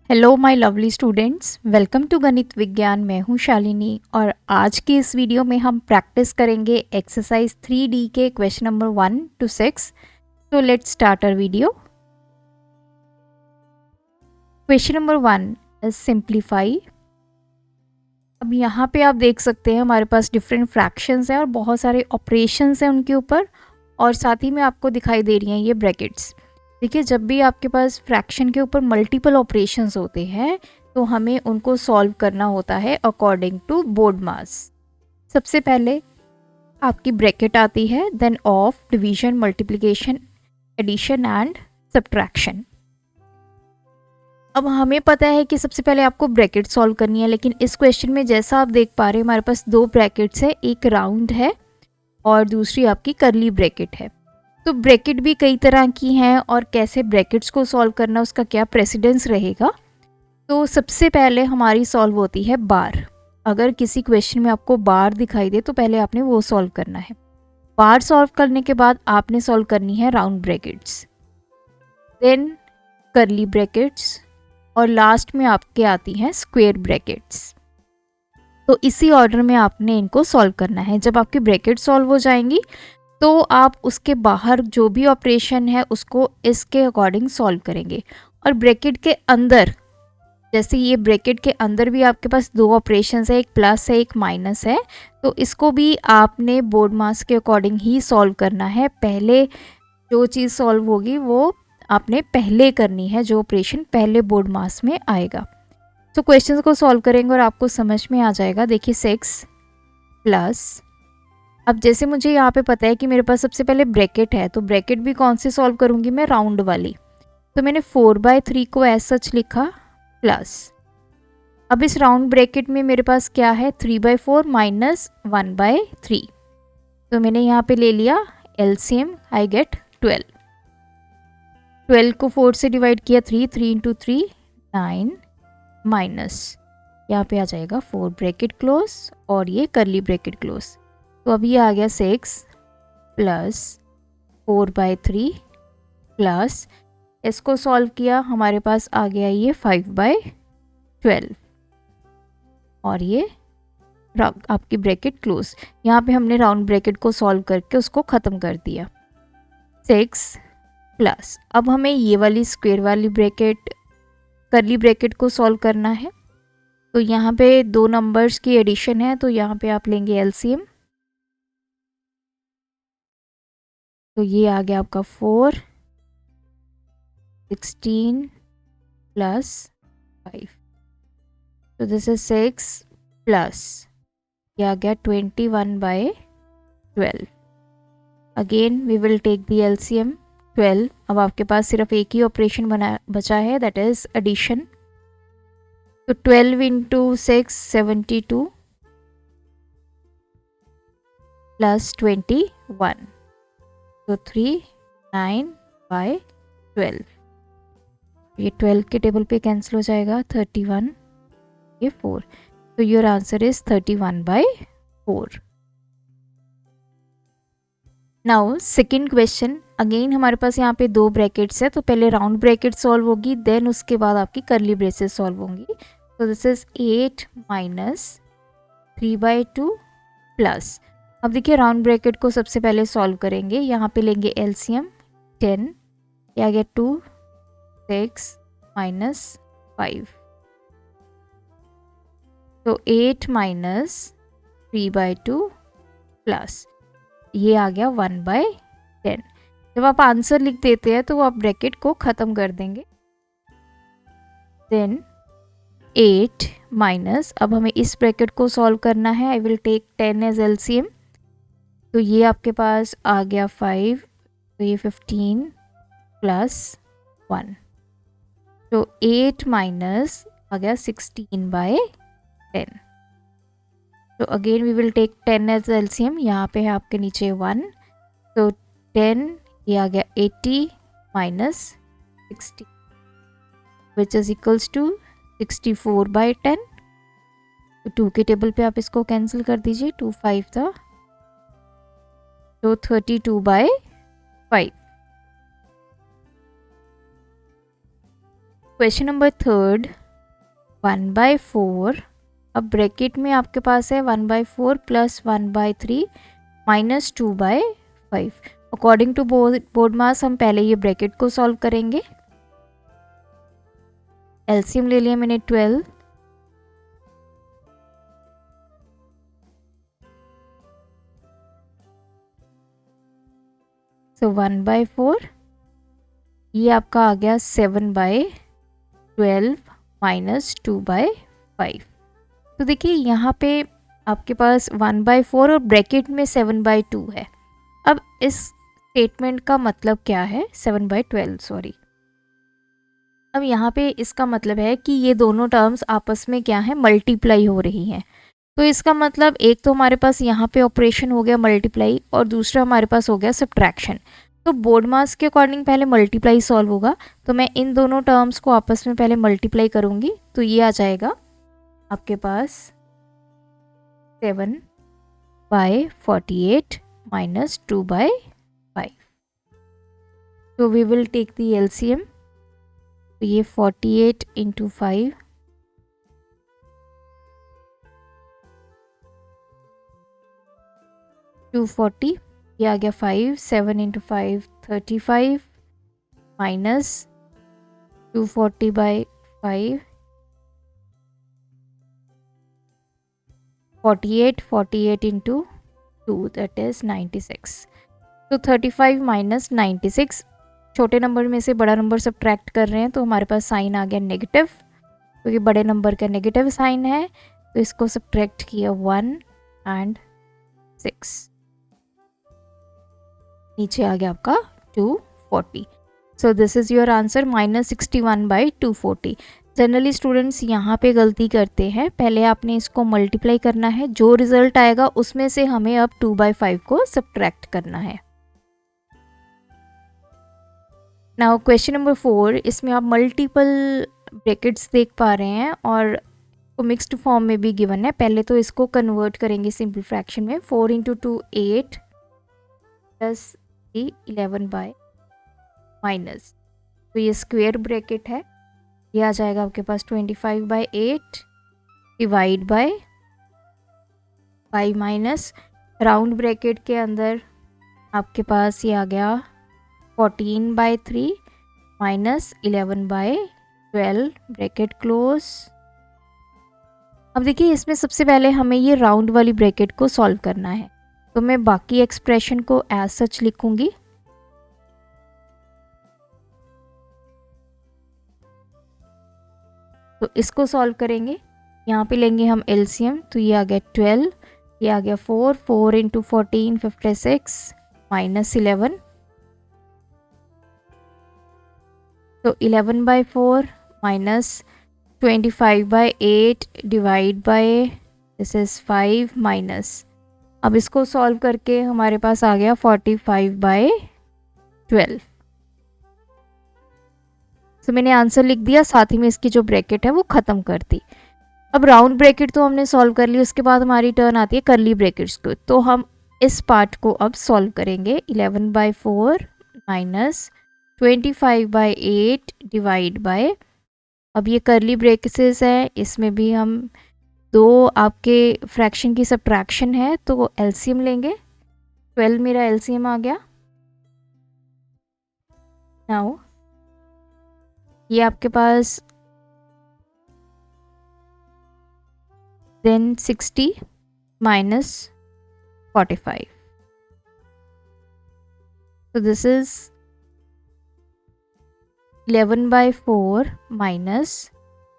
Hello my lovely students, welcome to Ganit Vigyan. मैं हूं शालिनी और आज की इस वीडियो में हम प्रैक्टिस करेंगे एक्सरसाइज 3D के क्वेश्चन नंबर 1 to 6। तो let's start our video. Question number 1 is simplify. अब यहाँ पे आप देख सकते हैं हमारे पास डिफरेंट फ्रैक्शंस हैं और बहुत सारे ऑपरेशंस हैं उनके ऊपर, और साथ ही में आपको दिखाई दे रही हैं ये ब्रैकेट्स। देखिए, जब भी आपके पास फ्रैक्शन के ऊपर मल्टीपल ऑपरेशंस होते हैं तो हमें उनको सॉल्व करना होता है अकॉर्डिंग टू बोर्ड मास। सबसे पहले आपकी ब्रैकेट आती है, then of, division, multiplication, addition and subtraction. अब हमें पता है कि सबसे पहले आपको ब्रैकेट सॉल्व करनी है, लेकिन इस क्वेश्चन में जैसा आप देख पा रहे हैं हमारे पास दो ब्रैकेट्स है, एक राउंड है और दूसरी आपकी कर्ली ब्रैकेट है। तो ब्रैकेट भी कई तरह की हैं और कैसे ब्रैकेट्स को सॉल्व करना, उसका क्या प्रेसिडेंस रहेगा। तो सबसे पहले हमारी सॉल्व होती है बार। अगर किसी क्वेश्चन में आपको बार दिखाई दे तो पहले आपने वो सॉल्व करना है। बार सॉल्व करने के बाद आपने सॉल्व करनी है round brackets, then curly brackets और लास्ट में आपके आती हैं स्क्वायर ब्रैकेट्स। तो इसी ऑर्डर में आपने इनको सॉल्व करना है। जब आपकी ब्रैकेट सॉल्व हो जाएंगी तो आप उसके बाहर जो भी ऑपरेशन है उसको इसके अकॉर्डिंग सॉल्व करेंगे। और ब्रैकेट के अंदर, जैसे ये ब्रैकेट के अंदर भी आपके पास दो ऑपरेशंस है, एक प्लस है एक माइनस है, तो इसको भी आपने बोर्ड मास के अकॉर्डिंग ही सॉल्व करना है। पहले जो चीज़ सॉल्व होगी वो आपने पहले करनी है, जो ऑपरेशन पहले बोर्ड मास में आएगा। तो क्वेश्चंस को सॉल्व करेंगे और आपको समझ में आ जाएगा। देखिए 6 प्लस, अब जैसे मुझे यहाँ पे पता है कि मेरे पास सबसे पहले ब्रैकेट है, तो ब्रैकेट भी कौन सी सॉल्व करूँगी मैं, राउंड वाली। तो मैंने 4/3 को एज सच लिखा प्लस। अब इस राउंड ब्रैकेट में मेरे पास क्या है, 3/4 माइनस 1/3। तो मैंने यहाँ पे ले लिया एलसीएम, आई गेट 12। 12 को 4 से डिवाइड किया, 3 इंटू 3 9 माइनस, यहाँ पे आ जाएगा 4 ब्रैकेट क्लोज और ये करली ब्रैकेट क्लोज। तो अभी ये आ गया 6 प्लस 4/3 प्लस, इसको सॉल्व किया हमारे पास आ गया ये 5/12 और ये आपकी ब्रैकेट क्लोज। यहाँ पे हमने राउंड ब्रैकेट को सॉल्व करके उसको ख़त्म कर दिया। 6 प्लस, अब हमें ये वाली स्क्वायर वाली ब्रैकेट करली ब्रैकेट को सॉल्व करना है। तो यहाँ पे दो नंबर्स की एडिशन है, तो यहाँ पे आप लेंगे एलसीएम। तो ये आ गया आपका 4 16 प्लस 5, तो दिस इज 6 प्लस, ये आ गया 21/12। Again we will take the LCM 12। अब आपके पास सिर्फ एक ही ऑपरेशन बचा है, दैट इज एडिशन। तो 12 इंटू 6 72 प्लस 21, तो 3 9/12। ये 12 के टेबल पे कैंसिल हो जाएगा, 31 ये 4, तो your answer is 31/4। Now second question, again हमारे पास यहाँ पे दो ब्रैकेट्स है, तो पहले राउंड ब्रैकेट सॉल्व होगी, देन उसके बाद आपकी करली ब्रेसेस सॉल्व होंगी। तो दिस इज 8 माइनस 3/2 प्लस, अब देखिए राउंड ब्रैकेट को सबसे पहले सॉल्व करेंगे। यहाँ पे लेंगे एलसीएम 10, ये आ गया 2 6 माइनस 5, तो 8 माइनस 3/2 प्लस, ये आ गया 1/10। जब आप आंसर लिख देते हैं तो आप ब्रैकेट को ख़त्म कर देंगे। देन 8 माइनस, अब हमें इस ब्रैकेट को सॉल्व करना है। I will take 10 as LCM, तो ये आपके पास आ गया 5, तो ये 15 प्लस 1, तो 8 माइनस आ गया 16/10। तो again we will take 10 as LCM, यहाँ पे है आपके नीचे 1, तो 10, ये आ गया 80 minus 60 which is equals to 64/10। तो 2 के टेबल पे आप इसको कैंसिल कर दीजिए, 2 5 था, तो 32/5। क्वेश्चन नंबर थर्ड, 1/4, अब ब्रैकेट में आपके पास है 1/4 plus 1/3 minus 2/5। According to BODMAS हम पहले ये ब्रैकेट को सॉल्व करेंगे। एलसीएम ले लिया मैंने 12, सो 1/4, ये आपका आ गया 7/12 माइनस 2/5। तो देखिए यहाँ पे आपके पास 1/4 और ब्रैकेट में 7/2 है। अब इस स्टेटमेंट का मतलब क्या है, 7/12 सॉरी। अब यहाँ पे इसका मतलब है कि ये दोनों टर्म्स आपस में क्या है, मल्टीप्लाई हो रही हैं। तो इसका मतलब एक तो हमारे पास यहाँ पे ऑपरेशन हो गया मल्टीप्लाई और दूसरा हमारे पास हो गया सब्ट्रैक्शन। तो बोर्ड मास के अकॉर्डिंग पहले मल्टीप्लाई सॉल्व होगा, तो मैं इन दोनों टर्म्स को आपस में पहले मल्टीप्लाई करूँगी। तो ये आ जाएगा आपके पास 7/48 माइनस 2/5। तो we will take the LCM. तो ये 48 इंटू 5, 240, ये आ गया 5, 7 into 5 35 minus 240/5, 48 into 2 that is 96। तो 35 माइनस 96, छोटे नंबर में से बड़ा नंबर सब्ट्रैक्ट कर रहे हैं तो हमारे पास साइन आ गया नेगेटिव, क्योंकि बड़े नंबर का नेगेटिव साइन है। तो इसको सब्ट्रैक्ट किया 1 एंड 6, नीचे आ गया आपका 240। So this is your answer, -61/240। Generally students यहाँ पे गलती करते हैं, पहले आपने इसको मल्टीप्लाई करना है, जो रिजल्ट आएगा उसमें से हमें अब 2/5 को सब्ट्रैक्ट करना है। नाउ क्वेश्चन नंबर 4, इसमें आप मल्टीपल ब्रैकेट्स देख पा रहे हैं और मिक्स्ड फॉर्म में भी गिवन है। पहले तो इसको कन्वर्ट करेंगे सिंपल फ्रैक्शन में। 4 इंटू 2 8 प्लस 11 बाय माइनस, तो ये स्क्वायर ब्रैकेट है, ये आ जाएगा आपके पास 25/8 divide by 5 minus round bracket के अंदर आपके पास ये आ गया 14/3 माइनस 11/12 ब्रैकेट क्लोज। अब देखिए इसमें सबसे पहले हमें ये राउंड वाली ब्रैकेट को सॉल्व करना है, तो मैं बाकी एक्सप्रेशन को एज सच लिखूंगी। तो इसको सॉल्व करेंगे, यहाँ पे लेंगे हम एलसीएम, तो ये आ गया 12, ये आ गया 4 इंटू 14 56 माइनस 11, तो 11/4 minus 25/8 divide by this is 5 minus, अब इसको सॉल्व करके हमारे पास आ गया 45/12। तो मैंने आंसर लिख दिया, साथ ही में इसकी जो ब्रैकेट है वो ख़त्म कर दी। अब राउंड ब्रैकेट तो हमने सॉल्व कर ली, उसके बाद हमारी टर्न आती है करली ब्रैकेट्स को, तो हम इस पार्ट को अब सॉल्व करेंगे। 11/4 माइनस 25/8 डिवाइड बाय, अब ये करली ब्रैकेट्स है, इसमें भी हम दो आपके फ्रैक्शन की सब्ट्रैक्शन है, तो एलसीएम लेंगे। 12 मेरा एलसीएम आ गया। नाउ ये आपके पास देन 60 माइनस 45, तो this is 11/4 minus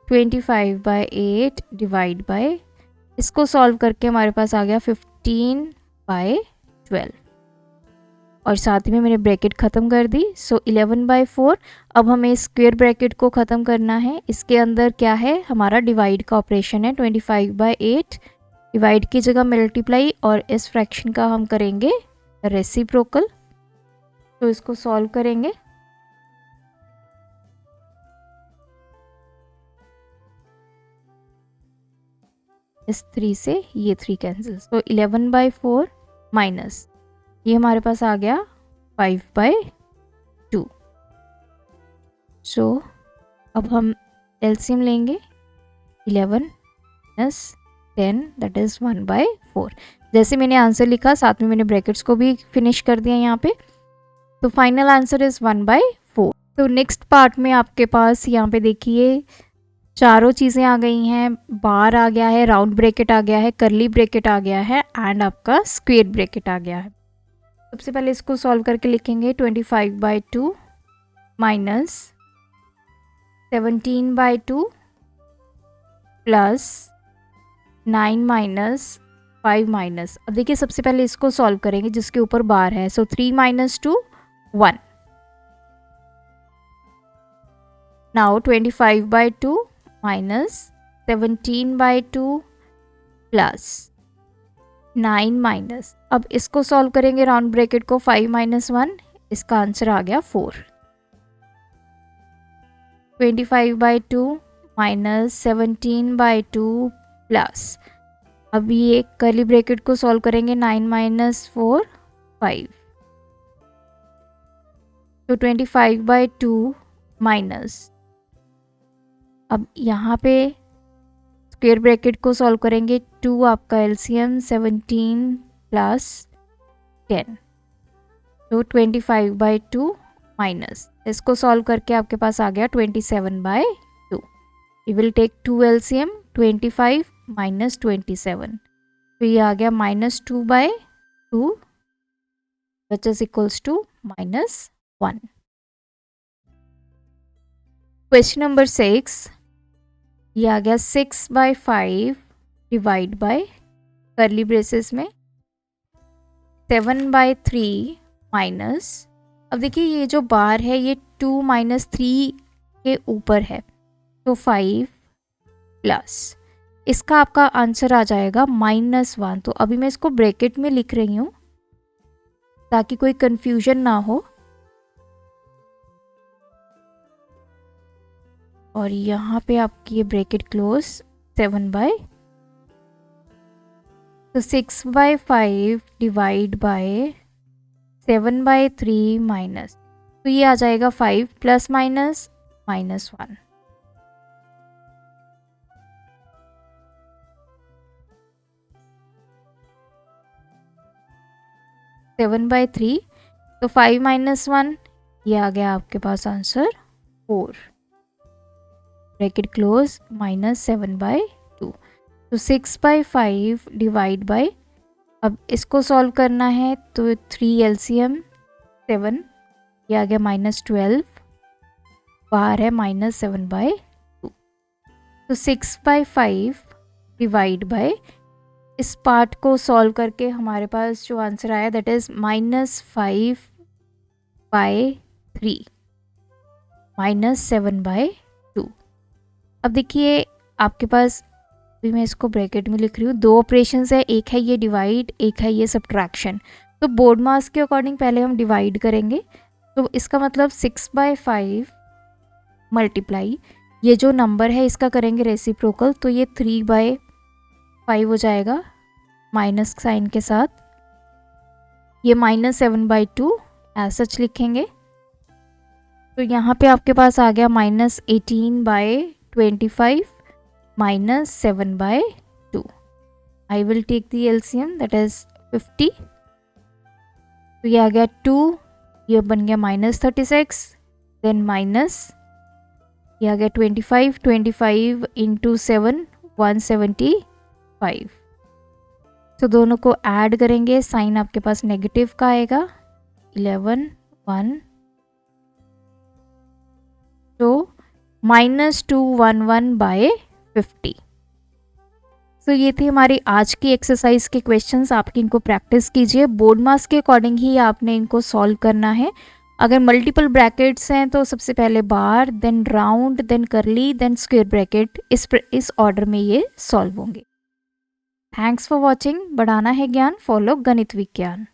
25/8 divide by, इसको सॉल्व करके हमारे पास आ गया 15/12 और साथ में मैंने ब्रैकेट ख़त्म कर दी। सो 11/4, अब हमें स्क्वायर ब्रैकेट को ख़त्म करना है। इसके अंदर क्या है, हमारा डिवाइड का ऑपरेशन है। 25/8 डिवाइड की जगह मल्टीप्लाई, और इस फ्रैक्शन का हम करेंगे रेसिप्रोकल, तो इसको सॉल्व करेंगे। इस 3 से ये 3 कैंसिल, तो 11/4 माइनस ये हमारे पास आ गया 5/2, सो अब हम एलसीएम लेंगे 11 माइनस 10 दैट इज़ 1/4। जैसे मैंने आंसर लिखा साथ में मैंने ब्रैकेट्स को भी फिनिश कर दिया यहाँ पे। तो फाइनल आंसर इज़ 1/4। तो नेक्स्ट पार्ट में आपके पास यहाँ पे देखिए चारों चीज़ें आ गई हैं। बार आ गया है, राउंड ब्रैकेट आ गया है, करली ब्रैकेट आ गया है एंड आपका स्क्वायर ब्रैकेट आ गया है। सबसे पहले इसको सॉल्व करके लिखेंगे 25/2 माइनस 17/2 प्लस 9 माइनस 5 माइनस। अब देखिए सबसे पहले इसको सॉल्व करेंगे जिसके ऊपर बार है। सो 3 minus 2 1। Now 25/2 minus 17/2 plus 9 minus, अब इसको सॉल्व करेंगे राउंड ब्रैकेट को 5 माइनस 1, इसका आंसर आ गया 4। 25/2 माइनस 17/2 प्लस, अब ये कर्ली ब्रैकेट को सॉल्व करेंगे 9 माइनस 4 5। तो 25/2 माइनस, अब यहाँ पे स्क्वायर ब्रैकेट को सॉल्व करेंगे 2 आपका एलसीएम 17 प्लस 10। तो 25/2 माइनस, इसको सॉल्व करके आपके पास आ गया 27/2। We will take 2 LCM 25 minus 27। तो ये आ गया -2/2 which is equals to -1। Question number 6, ये आ गया 6/5 डिवाइड बाय करली ब्रेसेस में 7/3 माइनस, अब देखिए ये जो बार है ये 2 माइनस 3 के ऊपर है तो 5 प्लस, इसका आपका आंसर आ जाएगा -1। तो अभी मैं इसको ब्रैकेट में लिख रही हूँ ताकि कोई कंफ्यूजन ना हो। और यहाँ पे आपकी ये ब्रैकेट क्लोज 7/, तो 6/5 डिवाइड बाय 7/3 माइनस, तो ये आ जाएगा 5 प्लस माइनस -1। (7/3) तो 5 माइनस 1, ये आ गया आपके पास आंसर 4। Bracket close -7/2। तो 6/5 डिवाइड बाय, अब इसको सॉल्व करना है तो 3 एलसीएम 7, ये आ गया -12, बाहर है -7/2। तो 6/5 डिवाइड बाय, इस पार्ट को सॉल्व करके हमारे पास जो आंसर आया दैट इज -5/3 -7/2। अब देखिए आपके पास, अभी मैं इसको ब्रैकेट में लिख रही हूँ, 2 ऑपरेशंस है, एक है ये डिवाइड, एक है ये सब्ट्रैक्शन। तो बोर्ड मास के अकॉर्डिंग पहले हम डिवाइड करेंगे, तो इसका मतलब 6/5 मल्टीप्लाई, ये जो नंबर है इसका करेंगे रेसिप्रोकल, तो ये 3/5 हो जाएगा माइनस साइन के साथ, ये -7/2 एज सच लिखेंगे। तो यहाँ पे आपके पास आ गया -18/25 -7/2। I will take the LCM that is 50। तो ये आ गया 2, ये बन गया -36, देन माइनस, ये आ गया 25, 25 इंटू 7 175। तो दोनों को ऐड करेंगे, साइन आपके पास नेगेटिव का आएगा 11 1, तो -211/50। तो ये थी हमारी आज की एक्सरसाइज के क्वेश्चंस। आप इनको प्रैक्टिस कीजिए, बोर्ड मास के अकॉर्डिंग ही आपने इनको सॉल्व करना है। अगर मल्टीपल ब्रैकेट्स हैं तो सबसे पहले बार, देन राउंड, देन करली, देन स्क्वायर ब्रैकेट, इस ऑर्डर में ये सॉल्व होंगे। Thanks for watching. बढ़ाना है ज्ञान, फॉलो गणित विज्ञान।